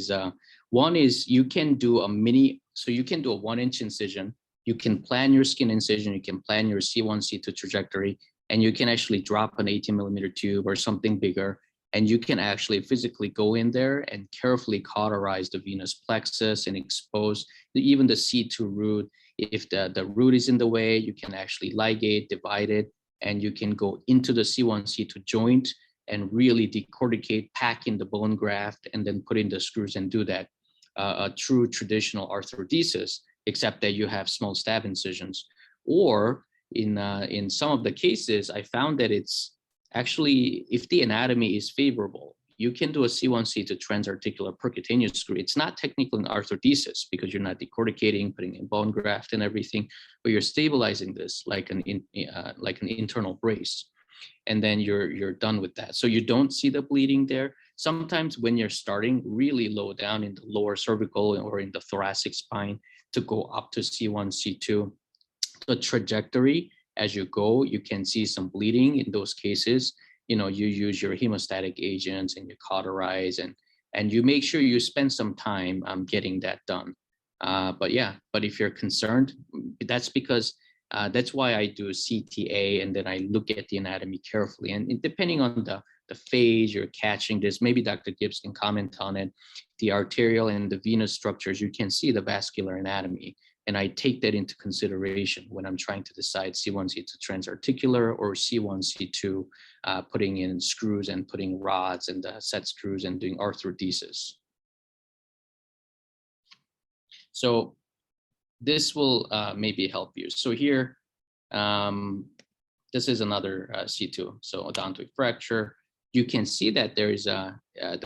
One is you can do a 1-inch incision. You can plan your skin incision. You can plan your C1, C2 trajectory, and you can actually drop an 18-millimeter tube or something bigger, and you can actually physically go in there and carefully cauterize the venous plexus and expose even the C2 root. If the root is in the way, you can actually ligate, divide it, and you can go into the C1, C2 joint and really decorticate, pack in the bone graft, and then put in the screws and do that. A true traditional arthrodesis, except that you have small stab incisions. Or in some of the cases, I found that it's actually, if the anatomy is favorable, you can do a C1, C2 transarticular percutaneous screw. It's not technically an arthrodesis because you're not decorticating, putting in bone graft and everything, but you're stabilizing this like an internal brace, and then you're done with that. So you don't see the bleeding there. Sometimes when you're starting really low down in the lower cervical or in the thoracic spine to go up to C1, C2, the trajectory as you go, you can see some bleeding in those cases. You know, you use your hemostatic agents and you cauterize and you make sure you spend some time getting that done. But if you're concerned, that's because that's why I do CTA, and then I look at the anatomy carefully. And depending on the phase you're catching this, maybe Dr. Gibbs can comment on it, the arterial and the venous structures, you can see the vascular anatomy. And I take that into consideration when I'm trying to decide C1, C2 transarticular or C1, C2, putting in screws and putting rods and set screws and doing arthrodesis. So this will maybe help you. So here, this is another C2, so odontoid fracture. You can see that there is the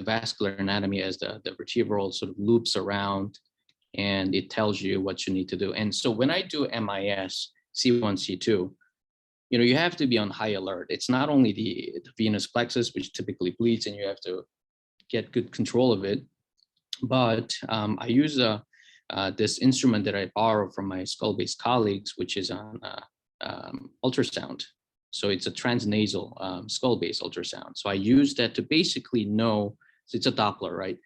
vascular anatomy as the vertebral sort of loops around, and it tells you what you need to do. And so when I do MIS, C1, C2, you know, you have to be on high alert. It's not only the venous plexus, which typically bleeds, and you have to get good control of it, but I use this instrument that I borrow from my skull-based colleagues, which is on ultrasound. So it's a transnasal skull-based ultrasound. So I use that to basically know, so it's a Doppler, right?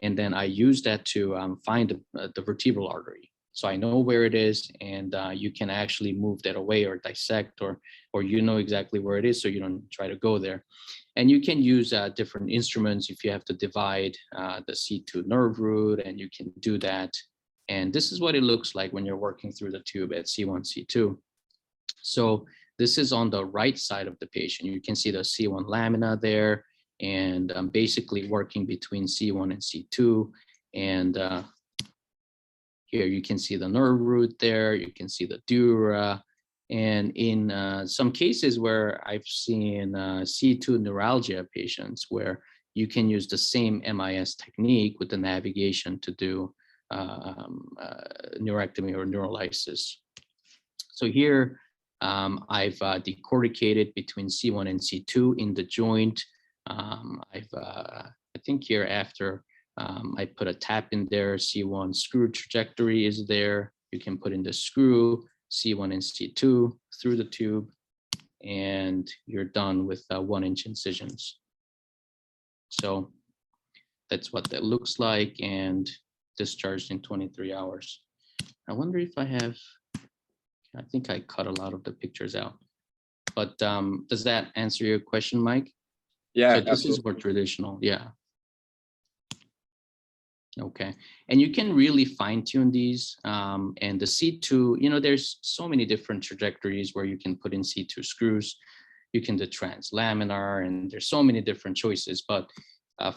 And then I use that to find the vertebral artery. So I know where it is, and you can actually move that away or dissect, or you know exactly where it is, so you don't try to go there. And you can use different instruments if you have to divide the C2 nerve root, and you can do that. And this is what it looks like when you're working through the tube at C1, C2. So this is on the right side of the patient. You can see the C1 lamina there, and I'm basically working between C1 and C2. And here you can see the nerve root there. You can see the dura. And in some cases where I've seen C2 neuralgia patients, where you can use the same MIS technique with the navigation to do neurectomy or neurolysis. So here I've decorticated between C1 and C2 in the joint. I think here after I put a tap in there, C1 screw trajectory is there. You can put in the screw, C1 and C2 through the tube, and you're done with 1-inch incisions. So that's what that looks like, and discharged in 23 hours. I wonder if I have, I think I cut a lot of the pictures out, but does that answer your question, Mike? Yeah, so this absolutely. is more traditional, yeah. Okay, and you can really fine tune these. And the C2, you know, there's so many different trajectories where you can put in C2 screws. You can do translaminar, and there's so many different choices. But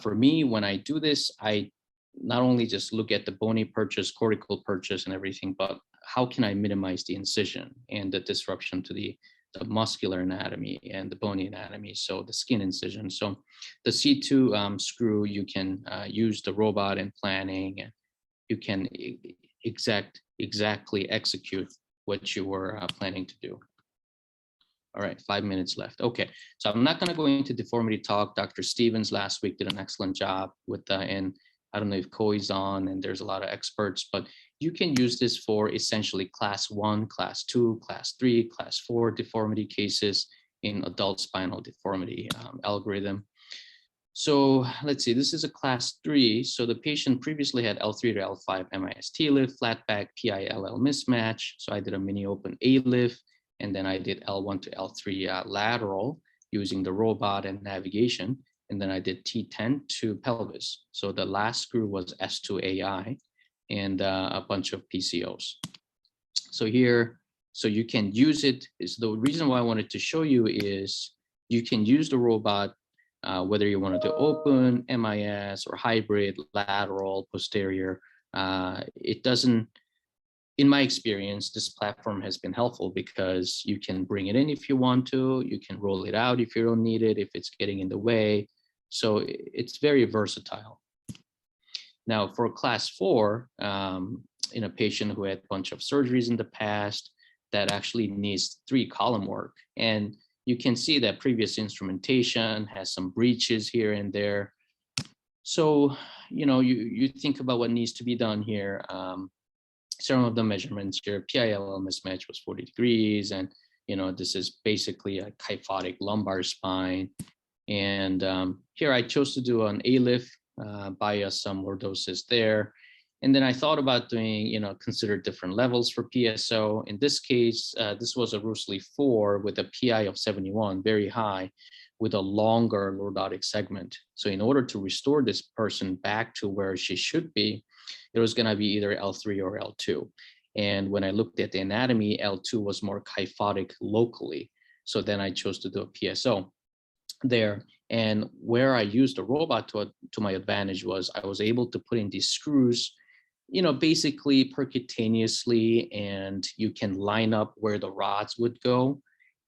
for me, when I do this, I not only just look at the bony purchase, cortical purchase and everything, but how can I minimize the incision and the disruption to the muscular anatomy and the bony anatomy, so the skin incision. So the C2 screw, you can use the robot in planning, and you can exactly execute what you were planning to do. All right, 5 minutes left. Okay, so I'm not going to go into deformity talk. Dr. Stevens last week did an excellent job with and I don't know if Choi's on, and there's a lot of experts, but you can use this for essentially class 1, class 2, class 3, class 4 deformity cases in adult spinal deformity algorithm. So let's see, this is a class 3. So the patient previously had L3 to L5 MIS T-lift, flat back PILL mismatch. So I did a mini open A-lift, and then I did L1 to L3 lateral using the robot and navigation. And then I did T10 to pelvis. So the last screw was S2AI and a bunch of PCOs. So here, so you can use it. Is the reason why I wanted to show you is you can use the robot, whether you want to do open, MIS, or hybrid, lateral, posterior. It doesn't, in my experience, this platform has been helpful because you can bring it in if you want to, you can roll it out if you don't need it, if it's getting in the way. So it's very versatile. Now for class 4, in a patient who had a bunch of surgeries in the past that actually needs 3-column work. And you can see that previous instrumentation has some breaches here and there. So, you think about what needs to be done here. Some of the measurements here, PIL mismatch was 40 degrees. And, this is basically a kyphotic lumbar spine. And here I chose to do an ALIF, bias some lordosis there. And then I thought about doing, consider different levels for PSO. In this case, this was a Rusley 4 with a PI of 71, very high, with a longer lordotic segment. So in order to restore this person back to where she should be, it was going to be either L3 or L2. And when I looked at the anatomy, L2 was more kyphotic locally. So then I chose to do a PSO there. And where I used the robot to my advantage was I was able to put in these screws, basically percutaneously, and you can line up where the rods would go.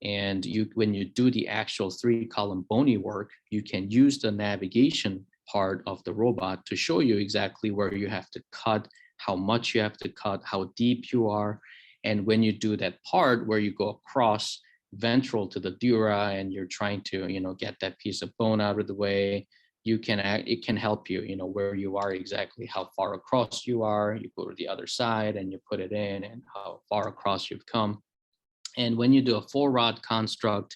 And when you do the actual 3-column bony work, you can use the navigation part of the robot to show you exactly where you have to cut, how much you have to cut, how deep you are. And when you do that part where you go across ventral to the dura and you're trying to, get that piece of bone out of the way, it can help you, where you are exactly, how far across you are. You go to the other side and you put it in, and how far across you've come. And when you do a 4-rod construct,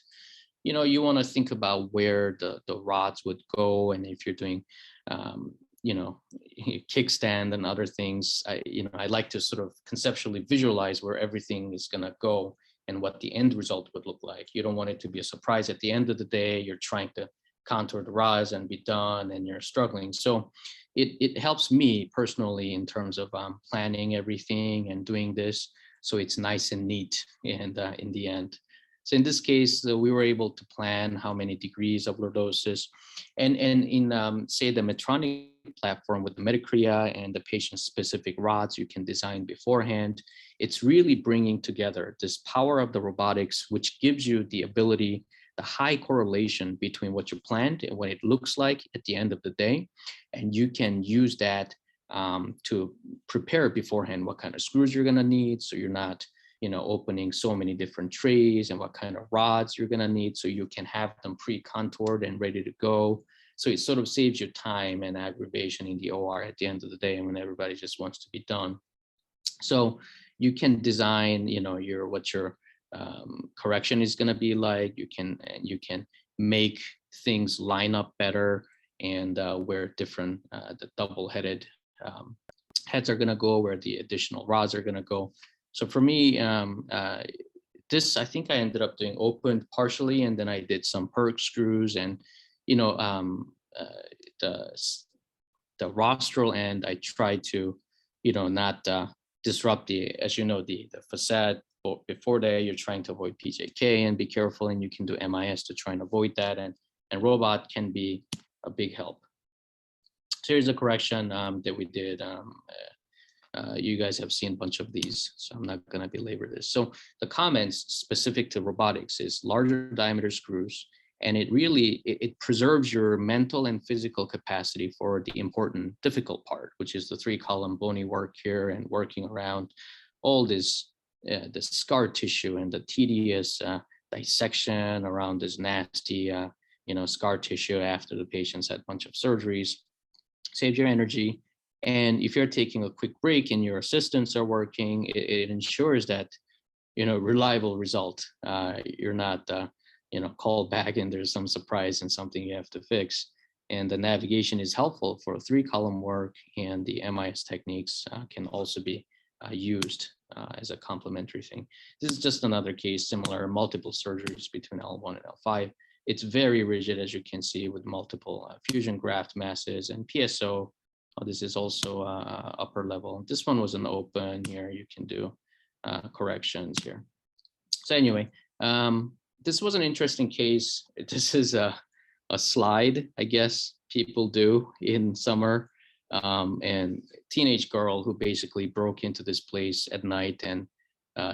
you want to think about where the rods would go. And if you're doing, kickstand and other things, I like to sort of conceptually visualize where everything is going to go and what the end result would look like. You don't want it to be a surprise at the end of the day. You're trying to contour the rods and be done, and you're struggling. So it helps me personally in terms of planning everything and doing this, so it's nice and neat and in the end. So in this case, we were able to plan how many degrees of lordosis, and in say the Medtronic platform with the Metacrea and the patient-specific rods you can design beforehand. It's really bringing together this power of the robotics, which gives you the ability, the high correlation between what you planned and what it looks like at the end of the day. And you can use that to prepare beforehand what kind of screws you're going to need. So you're not, opening so many different trays, and what kind of rods you're going to need. So you can have them pre-contoured and ready to go. So it sort of saves you time and aggravation in the OR at the end of the day when everybody just wants to be done. So you can design, what your correction is going to be like. You can make things line up better, and where different the double-headed heads are going to go, where the additional rods are going to go. So for me, this, I think I ended up doing open partially, and then I did some perk screws, and the rostral end, I tried to, not disrupt the facade. Before that, you're trying to avoid PJK and be careful, and you can do MIS to try and avoid that, and robot can be a big help. So here's a correction that we did. You guys have seen a bunch of these, so I'm not going to belabor this. So the comments specific to robotics is larger diameter screws, and it preserves your mental and physical capacity for the important, difficult part, which is the 3-column bony work here and working around all this, the scar tissue and the tedious dissection around this nasty, scar tissue after the patient's had a bunch of surgeries. Saves your energy. And if you're taking a quick break and your assistants are working, it ensures that, reliable result. You're not, called back and there's some surprise and something you have to fix. And the navigation is helpful for 3-column work, and the MIS techniques can also be used as a complementary thing. This is just another case, similar, multiple surgeries between L1 and L5. It's very rigid, as you can see, with multiple fusion graft masses and PSO. This is also upper level. This one was an open here. You can do corrections here. So anyway, this was an interesting case. This is a slide, I guess, people do in summer and teenage girl who basically broke into this place at night and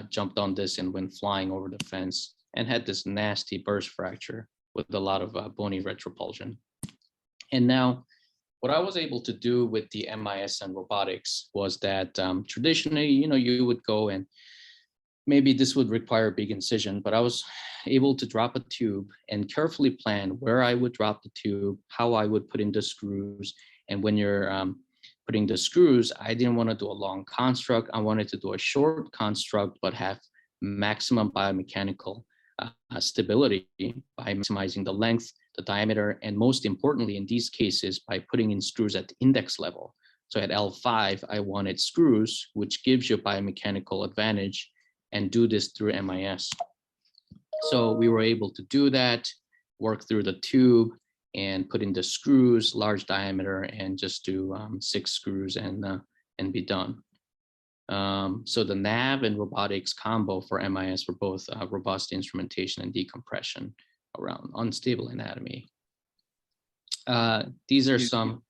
jumped on this and went flying over the fence and had this nasty burst fracture with a lot of bony retropulsion. And now what I was able to do with the MIS and robotics was that traditionally, you would go and maybe this would require a big incision, but I was able to drop a tube and carefully plan where I would drop the tube, how I would put in the screws. And when you're putting the screws, I didn't want to do a long construct. I wanted to do a short construct, but have maximum biomechanical stability by maximizing the length, the diameter, and most importantly, in these cases, by putting in screws at the index level. So at L5, I wanted screws, which gives you a biomechanical advantage, and do this through MIS. So we were able to do that, work through the tube, and put in the screws, large diameter, and just do 6 screws and be done. So the nav and robotics combo for MIS were both robust instrumentation and decompression around unstable anatomy. These are some.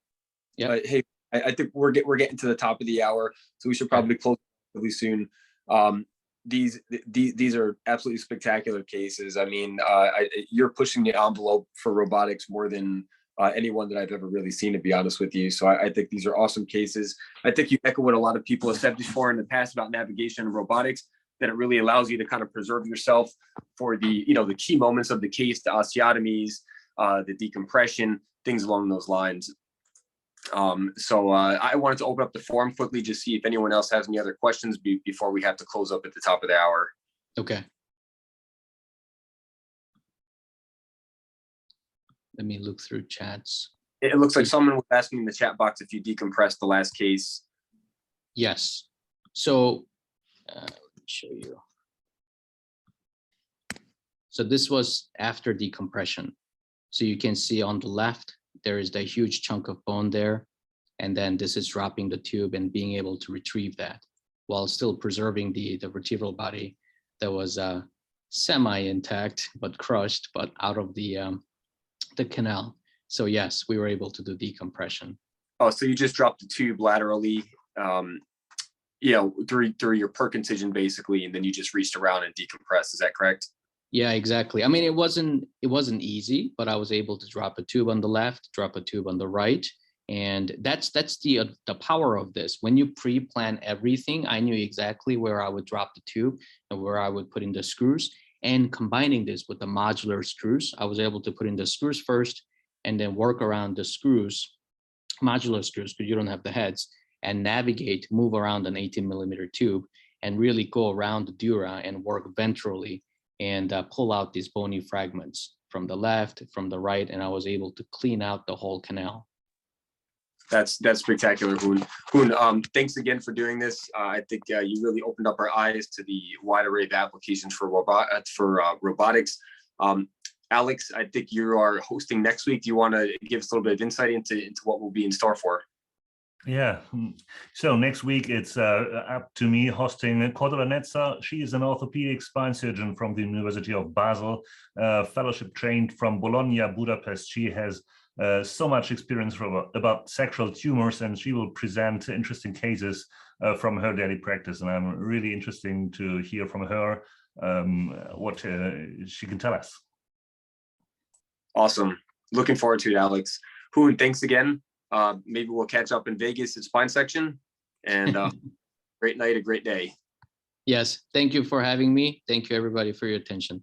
Yeah. Hey, I think we're getting to the top of the hour, so we should probably close really soon. These are absolutely spectacular cases. I mean, you're pushing the envelope for robotics more than anyone that I've ever really seen, to be honest with you. So I think these are awesome cases. I think you echo what a lot of people have said before in the past about navigation and robotics, that it really allows you to kind of preserve yourself for the key moments of the case, the osteotomies, the decompression, things along those lines. So I wanted to open up the forum quickly, just see if anyone else has any other questions before we have to close up at the top of the hour. Okay. Let me look through chats. It looks like someone was asking in the chat box if you decompressed the last case. Yes. So let me show you. So this was after decompression. So you can see on the left, there is the huge chunk of bone there. And then this is dropping the tube and being able to retrieve that while still preserving the vertebral body that was semi-intact, but crushed, but out of the canal. So yes, we were able to do decompression. Oh, so you just dropped the tube laterally, through your perc incision basically, and then you just reached around and decompressed. Is that correct? Yeah, exactly. I mean, it wasn't easy, but I was able to drop a tube on the left, drop a tube on the right. And that's the power of this. When you pre-plan everything, I knew exactly where I would drop the tube and where I would put in the screws. And combining this with the modular screws, I was able to put in the screws first and then work around the screws, modular screws, because you don't have the heads, and navigate, move around an 18mm tube and really go around the dura and work ventrally and pull out these bony fragments from the left, from the right, and I was able to clean out the whole canal. That's spectacular, Hoon. Hoon, thanks again for doing this. I think you really opened up our eyes to the wide array of applications for robotics. Alex, I think you are hosting next week. Do you want to give us a little bit of insight into what will be in store for? Yeah, so next week it's up to me hosting Cordula Netzer. She is an orthopedic spine surgeon from the University of Basel, fellowship trained from Bologna, Budapest. She has so much experience about sexual tumors, and she will present interesting cases from her daily practice. And I'm really interested to hear from her what she can tell us. Awesome. Looking forward to it, Alex. Hoon, thanks again. Maybe we'll catch up in Vegas at Spine Section, and great night, a great day. Yes, thank you for having me. Thank you everybody for your attention.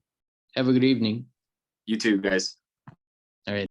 Have a good evening. You too, guys. All right.